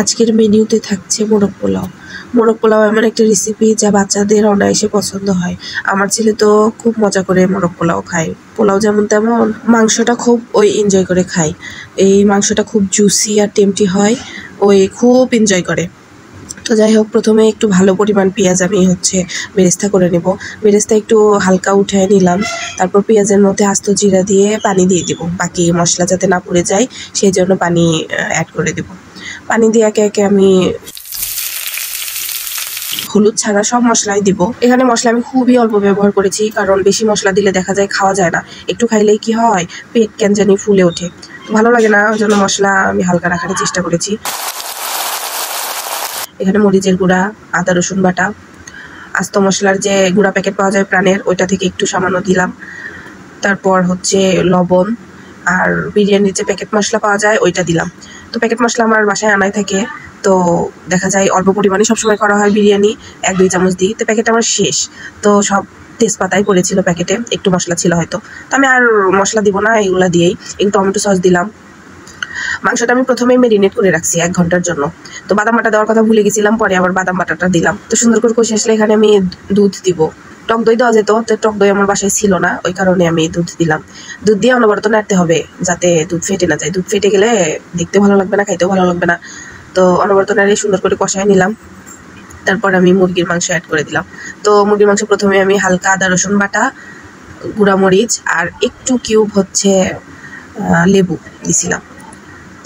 আজকের মেনুতে থাকছে মোরগ পোলাও। মোরগ পোলাও এমন একটা রেসিপি যা বাচ্চাদের অনায়াসে পছন্দ হয়। আমার ছেলে তো খুব মজা করে মোরগ পোলাও খায়। পোলাও যেমন তেমন মাংসটা খুব এনজয় করে খায়। এই মাংসটা খুব জুসি আর টেম্পটি হয়, খুব এনজয় করে। তো যাই হোক, প্রথমে একটু ভালো পরিমাণ পেঁয়াজ আমি বেরেস্তা করে নেব। বেরেস্তা একটু হালকা উঠিয়ে নিলাম। তারপর পেঁয়াজের মধ্যে আস্ত জিরা দিয়ে পানি দিয়ে দিব, বাকি মশলা যাতে না পুড়ে যায় সেই জন্য পানি অ্যাড করে দেব। পানি দিয়ে একে একে আমি হলুদ ছাড়া সব মশলাই দিব। এখানে মশলা আমি খুবই অল্প ব্যবহার করেছি, কারণ বেশি মশলা দিলে দেখা যায় খাওয়া যায় না। একটু খাইলেই কি হয়, পেট কেন জানি ফুলে ওঠে, ভালো লাগে না। ওই জন্য মশলা আমি হালকা রাখার চেষ্টা করেছি। এখানে মরিচের গুঁড়া, আদা রসুন বাটা, আস্ত মশলার যে গুঁড়া প্যাকেট পাওয়া যায় প্রাণের, ওইটা থেকে একটু সামান্য দিলাম। তারপর লবণ, আর বিরিয়ানির যে প্যাকেট মশলা পাওয়া যায় ওইটা দিলাম। তো প্যাকেট মশলা আমার বাসায় আনাই থাকে, তো দেখা যায় অল্প পরিমাণে সবসময় করা হয় বিরিয়ানি, 1-2 চামচ দিই। তো প্যাকেট আমার শেষ, তো সব তেজপাতাই পড়েছিল প্যাকেটে, একটু মশলা ছিল হয়তো। তো আমি আর মশলা দিব না, এগুলো দিয়েই একটু টমেটো সস দিলাম। মাংসটা আমি প্রথমেই মেরিনেট করে রাখছি 1 ঘন্টার জন্য। তো বাদাম বাটা দেওয়ার কথা ভুলে গেছিলাম, পরে আবার বাদাম বাটাটা দিলাম। তো সুন্দর করে কষে আসলে এখানে আমি দুধ দিব। টক দই দেওয়া যেত, তো টক দই আমার বাসায় ছিল না, ওই কারণে আমি দুধ দিলাম। দুধ দিয়ে অনবরত নাড়তে হবে যাতে দুধ ফেটে না যায়। দুধ ফেটে গেলে দেখতে ভালো লাগবে না, খাইতেও ভালো লাগবে না। তো অনবরত নাড়িয়ে সুন্দর করে কষায় নিলাম। তারপর আমি মুরগির মাংস অ্যাড করে দিলাম। তো মুরগির মাংস প্রথমে আমি হালকা আদা রসুন বাটা, গুঁড়ামরিচ আর একটু কিউব লেবু দিছিলাম।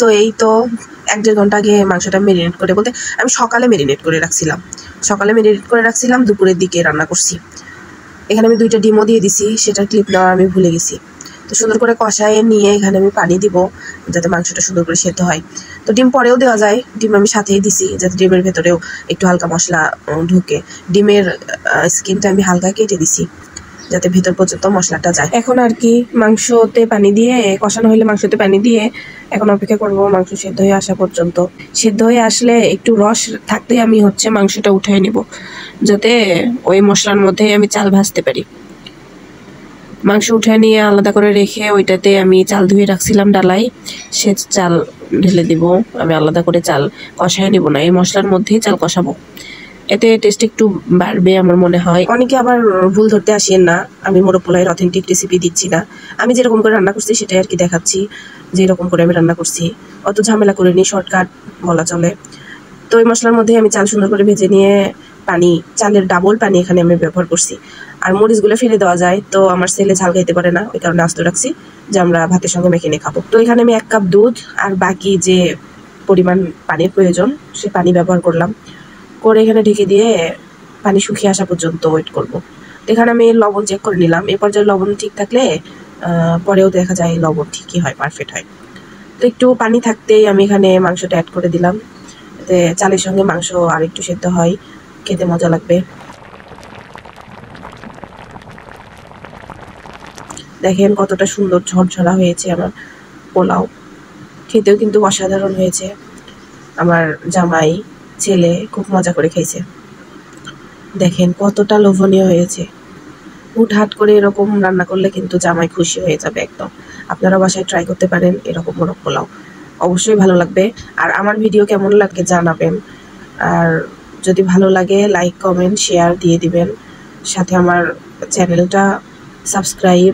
তো এই তো 1-1.5 ঘন্টা আগে মাংসটা মেরিনেট করে, বলতে আমি সকালে মেরিনেট করে রাখছিলাম। দুপুরের দিকে রান্না করছি। এখানে আমি 2টা ডিমও দিয়ে দিছি, সেটার ক্লিপ নেওয়া আমি ভুলে গেছি। তো সুন্দর করে কষায় নিয়ে এখানে আমি পানি দিব যাতে মাংসটা সুন্দর করে সেদ্ধ হয়। তো ডিম পরেও দেওয়া যায়, ডিম আমি সাথেই দিছি যাতে ডিমের ভেতরেও একটু হালকা মশলা ঢুকে। ডিমের স্কিনটা আমি হালকা কেটে দিছি যাতে ভেতর পর্যন্ত মশলাটা যায়। এখন আর কি মাংসতে পানি দিয়ে কষানো হলে মাংসতে পানি দিয়ে এখন অপেক্ষা করব মাংস সেদ্ধ হয়ে আসা পর্যন্ত। সেদ্ধ হয়ে আসলে একটু রস থাকতেই আমি মাংসটা উঠিয়ে নিব, যাতে ওই মশলার মধ্যে আমি চাল ভাজতে পারি। মাংস উঠিয়ে নিয়ে আলাদা করে রেখে ওইটাতে আমি চাল ধুয়ে রাখছিলাম ডালায়, সে চাল ঢেলে দিব। আমি আলাদা করে চাল কষায় নিব না, এই মশলার মধ্যেই চাল কষাবো, এতে টেস্ট একটু বাড়বে আমার মনে হয়। অনেকে আবার ভুল ধরতে আসেন না, আমি মোরগ পোলাওয়ের অথেন্টিক রেসিপি দিচ্ছি না। আমি যেরকম করে রান্না করছি সেটাই আর কি দেখাচ্ছি, যে এরকম করে আমি রান্না করছি। অত ঝামেলা করে নিই, শর্টকাট বলা চলে। তো এই মশলার মধ্যে আমি চাল সুন্দর করে ভেজে নিয়ে চালের ডাবল পানি এখানে আমি ব্যবহার করছি। আর মরিচগুলো ফেলে দেওয়া যায়, তো আমার ছেলে ঝাল খাইতে পারে না, ওই কারণে আস্ত রাখছি যে আমরা ভাতের সঙ্গে মেখে নিয়ে খাবো। তো এখানে আমি 1 কাপ দুধ আর বাকি যে পরিমাণ পানির প্রয়োজন সে পানি ব্যবহার করলাম, করে এখানে ঢেকে দিয়ে পানি শুকিয়ে আসা পর্যন্ত ওয়েট করব। তো এখানে আমি লবণ চেক করে নিলাম। এই পর্যায়ে লবণ ঠিক থাকলে পরেও দেখা যায় লবণ ঠিকই হয়, পারফেক্ট হয়। তো একটু পানি থাকতেই আমি এখানে মাংসটা অ্যাড করে দিলাম, এতে চালের সঙ্গে মাংস আর একটু সেদ্ধ হয়, খেতে মজা লাগবে। দেখেন কতটা সুন্দর ঝরঝরা হয়েছে আমার পোলাও, খেতেও কিন্তু অসাধারণ হয়েছে। আমার জামাই ছেলে খুব মজা করে খাইছে। দেখেন কতটা লোভনীয় হয়েছে। হুটহাট করে এরকম রান্না করলে কিন্তু জামাই খুশি হয়ে যাবে একদম। আপনারা বাসায় ট্রাই করতে পারেন এরকম মোরগ পোলাও, অবশ্যই ভালো লাগবে। আর আমার ভিডিও কেমন লাগে জানাবেন, আর যদি ভালো লাগে লাইক কমেন্ট শেয়ার দিয়ে দিবেন, সাথে আমার চ্যানেলটা সাবস্ক্রাইব,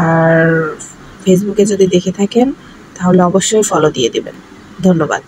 আর ফেসবুকে যদি দেখে থাকেন তাহলে অবশ্যই ফলো দিয়ে দিবেন। ধন্যবাদ।